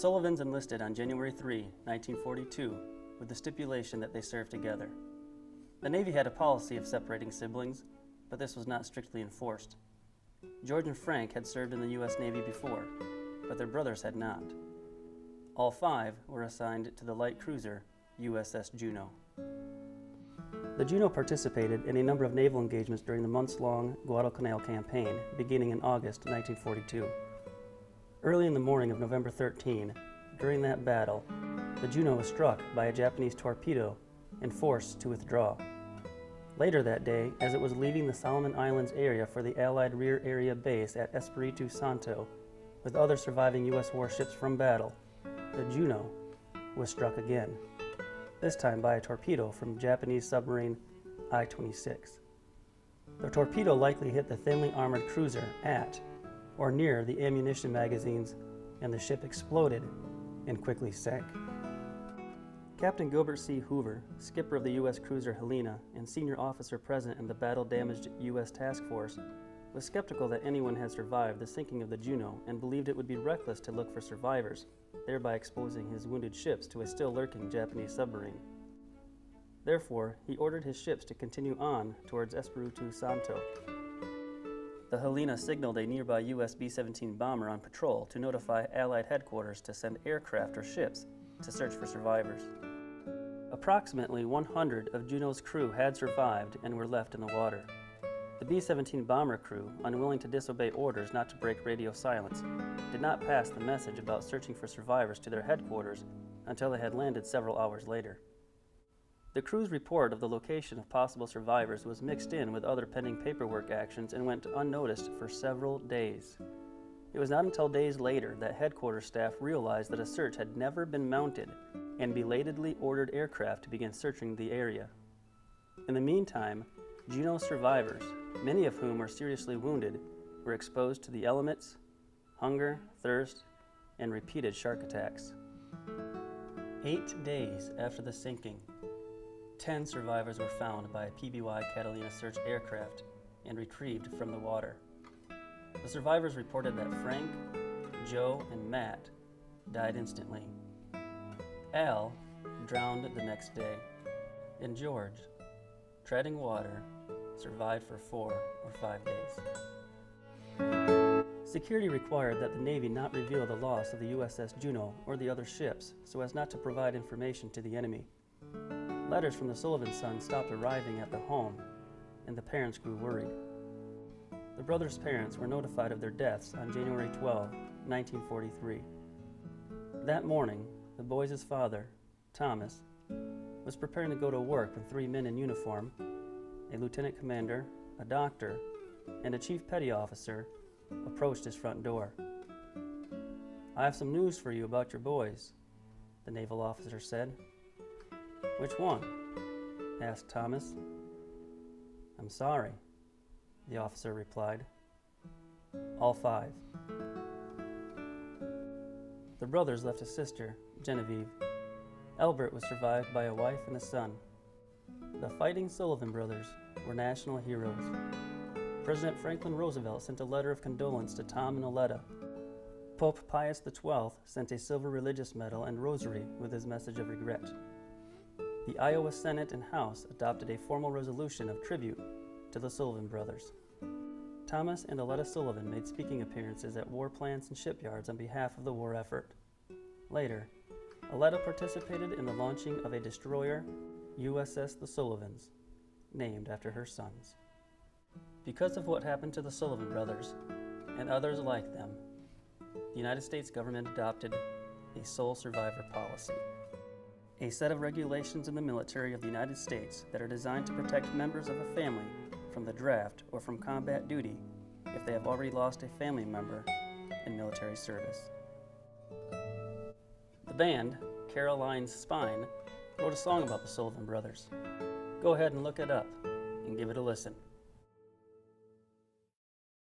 Sullivans enlisted on January 3, 1942, with the stipulation that they serve together. The Navy had a policy of separating siblings, but this was not strictly enforced. George and Frank had served in the U.S. Navy before, but their brothers had not. All five were assigned to the light cruiser USS Juneau. The Juneau participated in a number of naval engagements during the months-long Guadalcanal campaign, beginning in August 1942. Early in the morning of November 13, during that battle, the Juneau was struck by a Japanese torpedo and forced to withdraw. Later that day, as it was leaving the Solomon Islands area for the Allied Rear Area Base at Espiritu Santo, with other surviving U.S. warships from battle, the Juneau was struck again, this time by a torpedo from Japanese submarine I-26. The torpedo likely hit the thinly armored cruiser at or near the ammunition magazines, and the ship exploded and quickly sank. Captain Gilbert C. Hoover, skipper of the U.S. cruiser Helena and senior officer present in the battle-damaged U.S. task force, was skeptical that anyone had survived the sinking of the Juneau and believed it would be reckless to look for survivors, thereby exposing his wounded ships to a still lurking Japanese submarine. Therefore, he ordered his ships to continue on towards Espiritu Santo. The Helena signaled a nearby U.S. B-17 bomber on patrol to notify Allied headquarters to send aircraft or ships to search for survivors. Approximately 100 of Juneau's crew had survived and were left in the water. The B-17 bomber crew, unwilling to disobey orders not to break radio silence, did not pass the message about searching for survivors to their headquarters until they had landed several hours later. The crew's report of the location of possible survivors was mixed in with other pending paperwork actions and went unnoticed for several days. It was not until days later that headquarters staff realized that a search had never been mounted and belatedly ordered aircraft to begin searching the area. In the meantime, Juneau survivors, many of whom were seriously wounded, were exposed to the elements, hunger, thirst, and repeated shark attacks. 8 days after the sinking, 10 survivors were found by a PBY Catalina search aircraft and retrieved from the water. The survivors reported that Frank, Joe, and Matt died instantly. Al drowned the next day, and George, treading water, survived for 4 or 5 days. Security required that the Navy not reveal the loss of the USS Juneau or the other ships so as not to provide information to the enemy. Letters from the Sullivan sons stopped arriving at the home, and the parents grew worried. The brothers' parents were notified of their deaths on January 12, 1943. That morning, the boys' father, Thomas, was preparing to go to work when 3 men in uniform, a lieutenant commander, a doctor, and a chief petty officer, approached his front door. "I have some news for you about your boys," the naval officer said. "Which one?" asked Thomas. "I'm sorry," the officer replied. "All 5. The brothers left a sister, Genevieve. Albert was survived by a wife and a son. The Fighting Sullivan Brothers were national heroes. President Franklin Roosevelt sent a letter of condolence to Tom and Aletta. Pope Pius XII sent a silver religious medal and rosary with his message of regret. The Iowa Senate and House adopted a formal resolution of tribute to the Sullivan Brothers. Thomas and Aletta Sullivan made speaking appearances at war plants and shipyards on behalf of the war effort. Later, Aletta participated in the launching of a destroyer, USS the Sullivans, named after her sons. Because of what happened to the Sullivan Brothers and others like them, the United States government adopted a sole survivor policy, a set of regulations in the military of the United States that are designed to protect members of a family from the draft or from combat duty if they have already lost a family member in military service. The band, Caroline's Spine, wrote a song about the Sullivan Brothers. Go ahead and look it up and give it a listen.